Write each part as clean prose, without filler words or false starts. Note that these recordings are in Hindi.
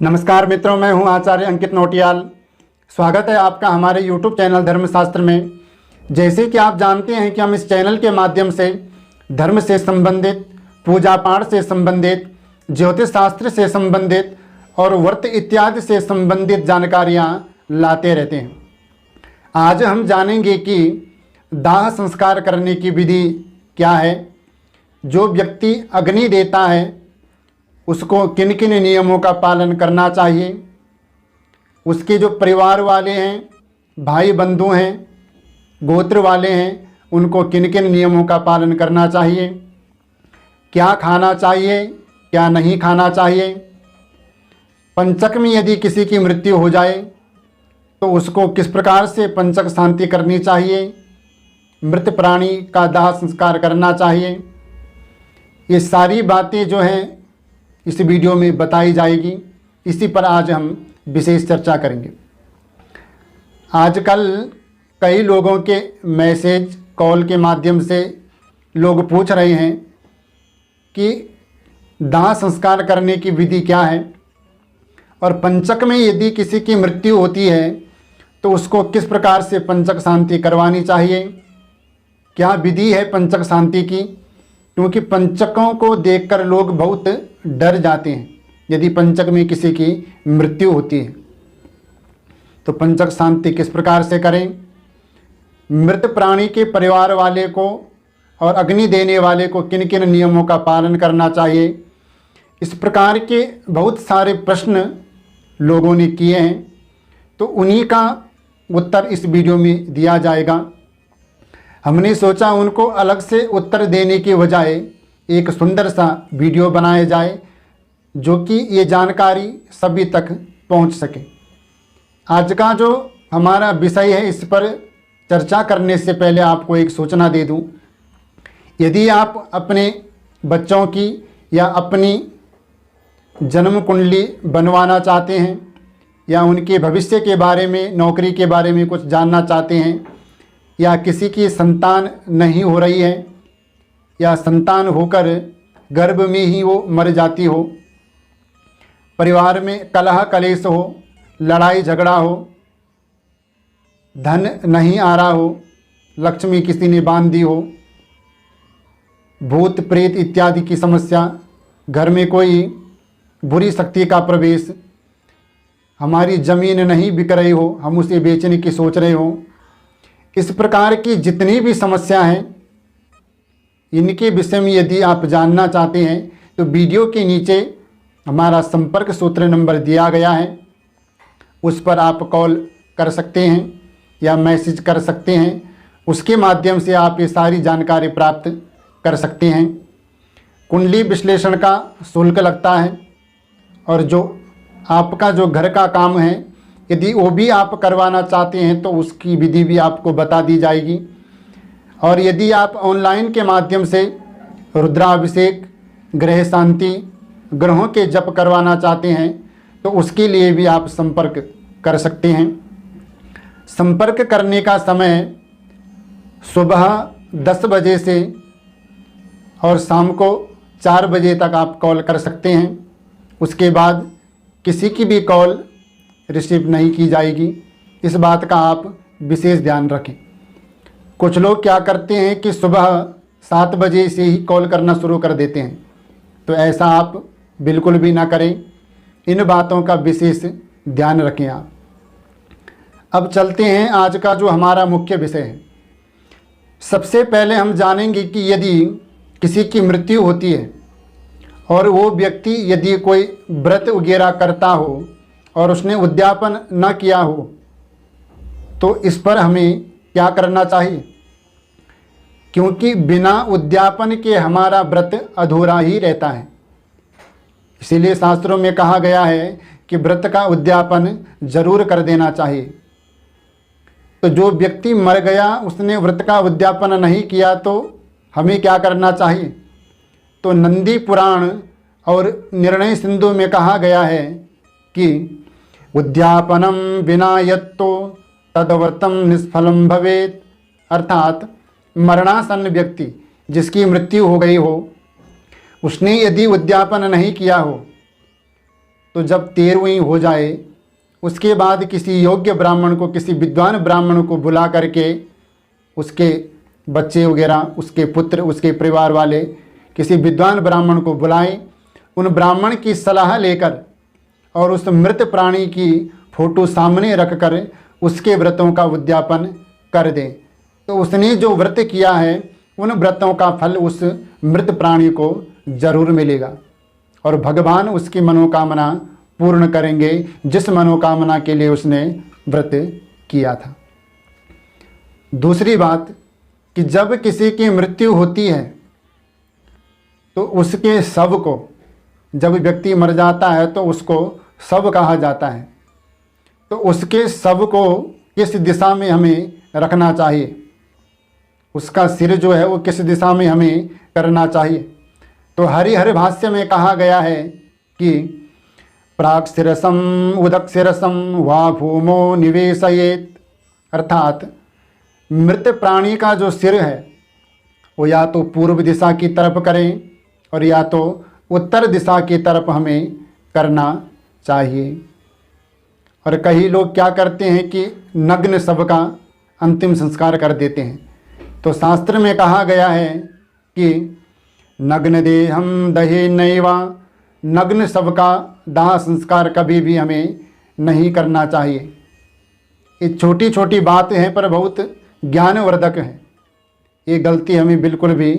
नमस्कार मित्रों, मैं हूं आचार्य अंकित नौटियाल। स्वागत है आपका हमारे YouTube चैनल धर्मशास्त्र में। जैसे कि आप जानते हैं कि हम इस चैनल के माध्यम से धर्म से संबंधित, पूजा पाठ से संबंधित, ज्योतिष शास्त्र से संबंधित और व्रत इत्यादि से संबंधित जानकारियां लाते रहते हैं। आज हम जानेंगे कि दाह संस्कार करने की विधि क्या है। जो व्यक्ति अग्नि देता है उसको किन किन नियमों का पालन करना चाहिए, उसके जो परिवार वाले हैं, भाई बंधु हैं, गोत्र वाले हैं, उनको किन किन नियमों का पालन करना चाहिए, क्या खाना चाहिए, क्या नहीं खाना चाहिए। पंचक में यदि किसी की मृत्यु हो जाए तो उसको किस प्रकार से पंचक शांति करनी चाहिए, मृत प्राणी का दाह संस्कार करना चाहिए। ये सारी बातें जो हैं इस वीडियो में बताई जाएगी। इसी पर आज हम विशेष चर्चा करेंगे। आजकल कई लोगों के मैसेज, कॉल के माध्यम से लोग पूछ रहे हैं कि दाह संस्कार करने की विधि क्या है और पंचक में यदि किसी की मृत्यु होती है तो उसको किस प्रकार से पंचक शांति करवानी चाहिए, क्या विधि है पंचक शांति की। क्योंकि पंचकों को देखकर लोग बहुत डर जाते हैं। यदि पंचक में किसी की मृत्यु होती है तो पंचक शांति किस प्रकार से करें, मृत प्राणी के परिवार वाले को और अग्नि देने वाले को किन किन नियमों का पालन करना चाहिए। इस प्रकार के बहुत सारे प्रश्न लोगों ने किए हैं, तो उन्हीं का उत्तर इस वीडियो में दिया जाएगा। हमने सोचा उनको अलग से उत्तर देने के बजाय एक सुंदर सा वीडियो बनाया जाए जो कि ये जानकारी सभी तक पहुंच सके। आज का जो हमारा विषय है, इस पर चर्चा करने से पहले आपको एक सूचना दे दूं। यदि आप अपने बच्चों की या अपनी जन्म कुंडली बनवाना चाहते हैं या उनके भविष्य के बारे में, नौकरी के बारे में कुछ जानना चाहते हैं, या किसी की संतान नहीं हो रही है या संतान होकर गर्भ में ही वो मर जाती हो, परिवार में कलह कलेश हो, लड़ाई झगड़ा हो, धन नहीं आ रहा हो, लक्ष्मी किसी ने बांध दी हो, भूत प्रेत इत्यादि की समस्या, घर में कोई बुरी शक्ति का प्रवेश, हमारी ज़मीन नहीं बिक रही हो, हम उसे बेचने की सोच रहे हो, इस प्रकार की जितनी भी समस्या हैं, इनके विषय में यदि आप जानना चाहते हैं तो वीडियो के नीचे हमारा संपर्क सूत्र नंबर दिया गया है, उस पर आप कॉल कर सकते हैं या मैसेज कर सकते हैं। उसके माध्यम से आप ये सारी जानकारी प्राप्त कर सकते हैं। कुंडली विश्लेषण का शुल्क लगता है और जो आपका जो घर का काम है, यदि वो भी आप करवाना चाहते हैं तो उसकी विधि भी आपको बता दी जाएगी। और यदि आप ऑनलाइन के माध्यम से रुद्राभिषेक, ग्रह शांति, ग्रहों के जप करवाना चाहते हैं तो उसके लिए भी आप संपर्क कर सकते हैं। संपर्क करने का समय सुबह 10 बजे से और शाम को 4 बजे तक आप कॉल कर सकते हैं। उसके बाद किसी की भी कॉल रिसीव नहीं की जाएगी। इस बात का आप विशेष ध्यान रखें। कुछ लोग क्या करते हैं कि सुबह 7 बजे से ही कॉल करना शुरू कर देते हैं, तो ऐसा आप बिल्कुल भी ना करें। इन बातों का विशेष ध्यान रखें आप। अब चलते हैं आज का जो हमारा मुख्य विषय है। सबसे पहले हम जानेंगे कि यदि किसी की मृत्यु होती है और वो व्यक्ति यदि कोई व्रत वगैरह करता हो और उसने उद्यापन न किया हो तो इस पर हमें क्या करना चाहिए, क्योंकि बिना उद्यापन के हमारा व्रत अधूरा ही रहता है। इसीलिए शास्त्रों में कहा गया है कि व्रत का उद्यापन जरूर कर देना चाहिए। तो जो व्यक्ति मर गया, उसने व्रत का उद्यापन नहीं किया, तो हमें क्या करना चाहिए। तो नंदी पुराण और निर्णय सिंधु में कहा गया है कि उद्यापनम विना यत्तो तदव्रतम निष्फलम भवेत। अर्थात मरणासन्न व्यक्ति जिसकी मृत्यु हो गई हो, उसने यदि उद्यापन नहीं किया हो तो जब 13वीं हो जाए उसके बाद किसी योग्य ब्राह्मण को, किसी विद्वान ब्राह्मण को बुला करके उसके बच्चे वगैरह, उसके पुत्र, उसके परिवार वाले किसी विद्वान ब्राह्मण को बुलाएं, उन ब्राह्मण की सलाह लेकर और उस मृत प्राणी की फोटो सामने रखकर उसके व्रतों का उद्यापन कर दें। तो उसने जो व्रत किया है उन व्रतों का फल उस मृत प्राणी को जरूर मिलेगा और भगवान उसकी मनोकामना पूर्ण करेंगे जिस मनोकामना के लिए उसने व्रत किया था। दूसरी बात कि जब किसी की मृत्यु होती है तो उसके शव को, जब व्यक्ति मर जाता है तो उसको शव कहा जाता है, तो उसके शव को किस दिशा में हमें रखना चाहिए, उसका सिर जो है वो किस दिशा में हमें करना चाहिए। तो हरिहर भाष्य में कहा गया है कि प्राक शिरसम उदक शिरसम वा भूमो निवेशयेत, अर्थात मृत प्राणी का जो सिर है वो या तो पूर्व दिशा की तरफ करें और या तो उत्तर दिशा की तरफ हमें करना चाहिए। और कई लोग क्या करते हैं कि नग्न शव का अंतिम संस्कार कर देते हैं। तो शास्त्र में कहा गया है कि नग्न देहम दहे नैवा, नग्न शव का दाह संस्कार कभी भी हमें नहीं करना चाहिए। ये छोटी छोटी बातें हैं पर बहुत ज्ञानवर्धक है, ये गलती हमें बिल्कुल भी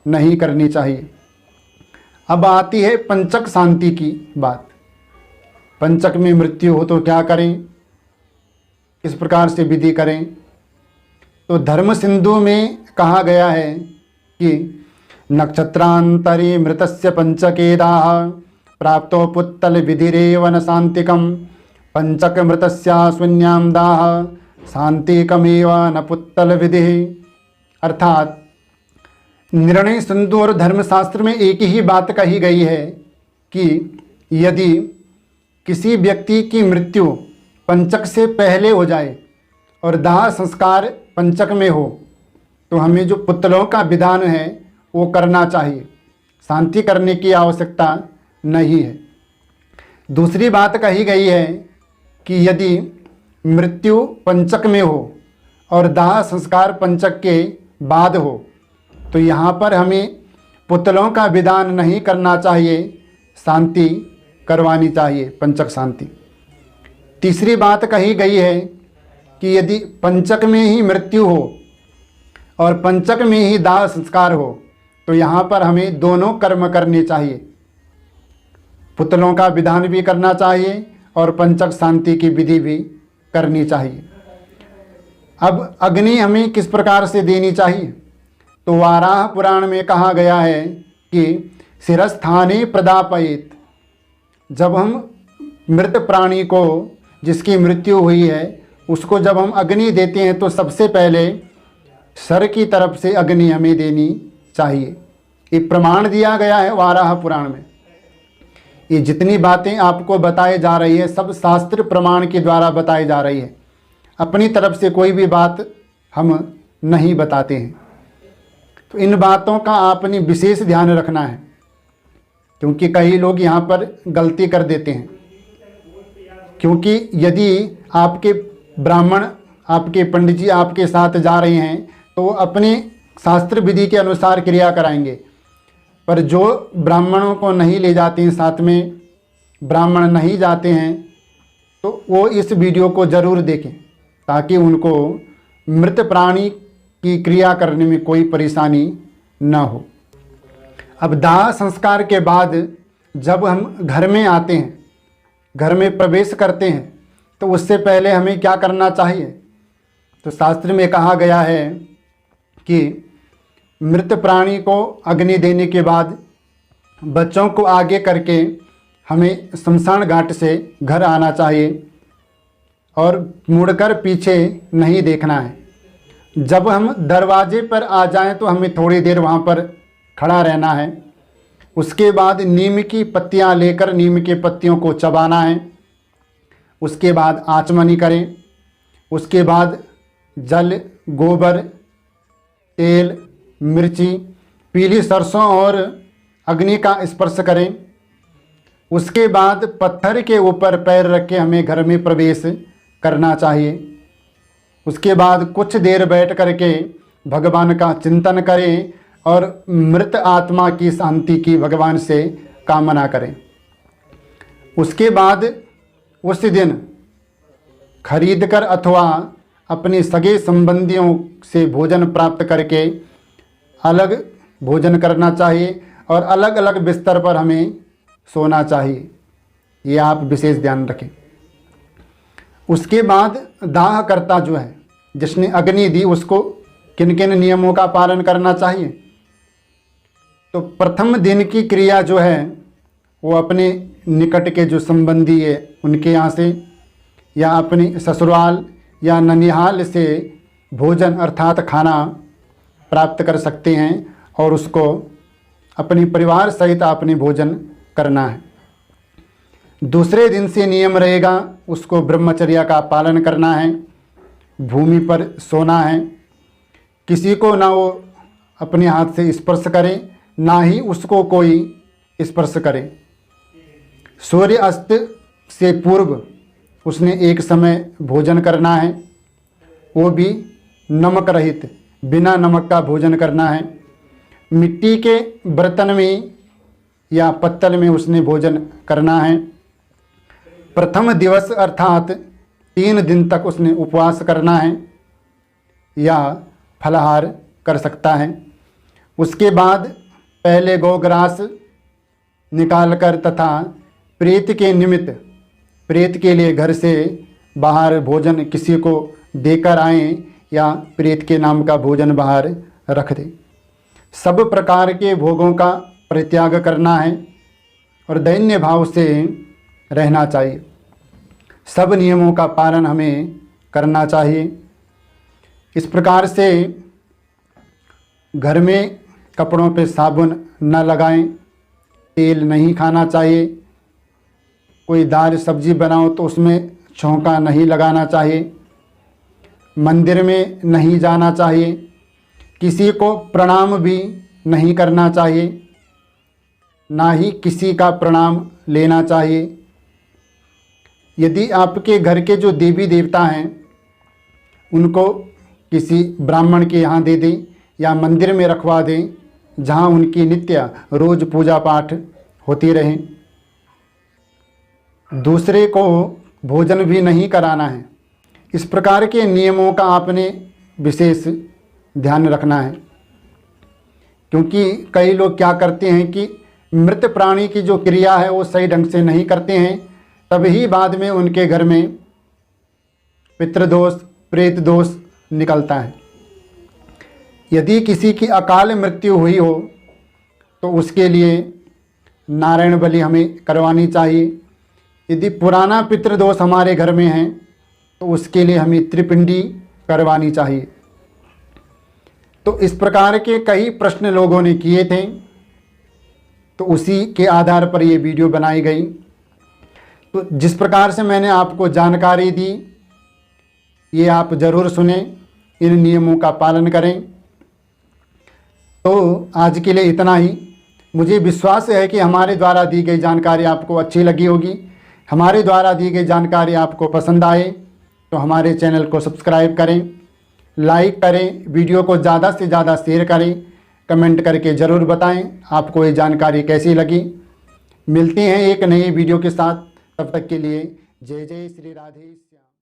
नहीं करनी चाहिए। अब आती है पंचक शांति की बात। पंचक में मृत्यु हो तो क्या करें, किस प्रकार से विधि करें। तो धर्म सिंधु में कहा गया है कि नक्षत्रांतरे मृतस्य पंचकेदाः प्राप्तो पुत्तल विधिरेव न शांतिकम, पंचक मृतस्या शून्याम दाह शांतिकमेव न पुत्तल विधि। अर्थात निर्णय सिंधु और धर्मशास्त्र में एक ही बात कही गई है कि यदि किसी व्यक्ति की मृत्यु पंचक से पहले हो जाए और दाह संस्कार पंचक में हो तो हमें जो पुतलों का विधान है वो करना चाहिए, शांति करने की आवश्यकता नहीं है। दूसरी बात कही गई है कि यदि मृत्यु पंचक में हो और दाह संस्कार पंचक के बाद हो तो यहाँ पर हमें पुतलों का विधान नहीं करना चाहिए, शांति करवानी चाहिए, पंचक शांति। तीसरी बात कही गई है कि यदि पंचक में ही मृत्यु हो और पंचक में ही दाह संस्कार हो तो यहाँ पर हमें दोनों कर्म करने चाहिए, पुतलों का विधान भी करना चाहिए और पंचक शांति की विधि भी करनी चाहिए। अब अग्नि हमें किस प्रकार से देनी चाहिए, तो वाराह पुराण में कहा गया है कि शिरस्थाने प्रदापयेत। जब हम मृत प्राणी को, जिसकी मृत्यु हुई है, उसको जब हम अग्नि देते हैं तो सबसे पहले सर की तरफ से अग्नि हमें देनी चाहिए। ये प्रमाण दिया गया है वाराह पुराण में। ये जितनी बातें आपको बताई जा रही है सब शास्त्र प्रमाण के द्वारा बताई जा रही है, अपनी तरफ से कोई भी बात हम नहीं बताते हैं। तो इन बातों का आपने विशेष ध्यान रखना है क्योंकि कई लोग यहाँ पर गलती कर देते हैं। क्योंकि यदि आपके ब्राह्मण, आपके पंडित जी आपके साथ जा रहे हैं तो वो अपने शास्त्र विधि के अनुसार क्रिया कराएंगे, पर जो ब्राह्मणों को नहीं ले जाते हैं, साथ में ब्राह्मण नहीं जाते हैं, तो वो इस वीडियो को ज़रूर देखें ताकि उनको मृत प्राणी की क्रिया करने में कोई परेशानी न हो। अब दाह संस्कार के बाद जब हम घर में आते हैं, घर में प्रवेश करते हैं, तो उससे पहले हमें क्या करना चाहिए, तो शास्त्र में कहा गया है कि मृत प्राणी को अग्नि देने के बाद बच्चों को आगे करके हमें शमशान घाट से घर आना चाहिए और मुड़कर पीछे नहीं देखना है। जब हम दरवाजे पर आ जाएं तो हमें थोड़ी देर वहाँ पर खड़ा रहना है। उसके बाद नीम की पत्तियाँ लेकर नीम के पत्तियों को चबाना है। उसके बाद आचमनी करें। उसके बाद जल, गोबर, तेल, मिर्ची, पीली सरसों और अग्नि का स्पर्श करें। उसके बाद पत्थर के ऊपर पैर रख के हमें घर में प्रवेश करना चाहिए। उसके बाद कुछ देर बैठ करके भगवान का चिंतन करें और मृत आत्मा की शांति की भगवान से कामना करें। उसके बाद उस दिन खरीदकर अथवा अपने सगे संबंधियों से भोजन प्राप्त करके अलग भोजन करना चाहिए और अलग अलग बिस्तर पर हमें सोना चाहिए। ये आप विशेष ध्यान रखें। उसके बाद दाहकर्ता जो है, जिसने अग्नि दी, उसको किन किन नियमों का पालन करना चाहिए? तो प्रथम दिन की क्रिया जो है वो अपने निकट के जो संबंधी है उनके यहाँ से या अपने ससुराल या ननिहाल से भोजन अर्थात खाना प्राप्त कर सकते हैं और उसको अपने परिवार सहित आपने भोजन करना है। दूसरे दिन से नियम रहेगा उसको ब्रह्मचर्य का पालन करना है, भूमि पर सोना है, किसी को ना वो अपने हाथ से स्पर्श करे ना ही उसको कोई स्पर्श करे। सूर्य अस्त से पूर्व उसने एक समय भोजन करना है, वो भी नमक रहित, बिना नमक का भोजन करना है। मिट्टी के बर्तन में या पत्तल में उसने भोजन करना है। प्रथम दिवस अर्थात 3 दिन तक उसने उपवास करना है या फलाहार कर सकता है। उसके बाद पहले गोग्रास निकालकर तथा प्रेत के निमित्त, प्रेत के लिए घर से बाहर भोजन किसी को देकर आएं या प्रेत के नाम का भोजन बाहर रख दें। सब प्रकार के भोगों का परित्याग करना है और दैन्य भाव से रहना चाहिए। सब नियमों का पालन हमें करना चाहिए। इस प्रकार से घर में कपड़ों पे साबुन न लगाएं, तेल नहीं खाना चाहिए, कोई दाल सब्जी बनाओ तो उसमें छौंका नहीं लगाना चाहिए, मंदिर में नहीं जाना चाहिए, किसी को प्रणाम भी नहीं करना चाहिए, ना ही किसी का प्रणाम लेना चाहिए। यदि आपके घर के जो देवी देवता हैं उनको किसी ब्राह्मण के यहाँ दे दें या मंदिर में रखवा दें जहाँ उनकी नित्य रोज पूजा पाठ होती रहे। दूसरे को भोजन भी नहीं कराना है। इस प्रकार के नियमों का आपने विशेष ध्यान रखना है, क्योंकि कई लोग क्या करते हैं कि मृत प्राणी की जो क्रिया है वो सही ढंग से नहीं करते हैं, तभी बाद में उनके घर में पितृदोष प्रेत दोष निकलता है। यदि किसी की अकाल मृत्यु हुई हो तो उसके लिए नारायण बलि हमें करवानी चाहिए। यदि पुराना पितृदोष हमारे घर में है तो उसके लिए हमें त्रिपिंडी करवानी चाहिए। तो इस प्रकार के कई प्रश्न लोगों ने किए थे, तो उसी के आधार पर ये वीडियो बनाई गई। तो जिस प्रकार से मैंने आपको जानकारी दी ये आप ज़रूर सुने, इन नियमों का पालन करें। तो आज के लिए इतना ही। मुझे विश्वास है कि हमारे द्वारा दी गई जानकारी आपको अच्छी लगी होगी। हमारे द्वारा दी गई जानकारी आपको पसंद आए तो हमारे चैनल को सब्सक्राइब करें, लाइक करें, वीडियो को ज़्यादा से ज़्यादा शेयर करें, कमेंट करके ज़रूर बताएं आपको ये जानकारी कैसी लगी। मिलते हैं एक नई वीडियो के साथ, तब तक के लिए जय जय श्री राधे श्याम।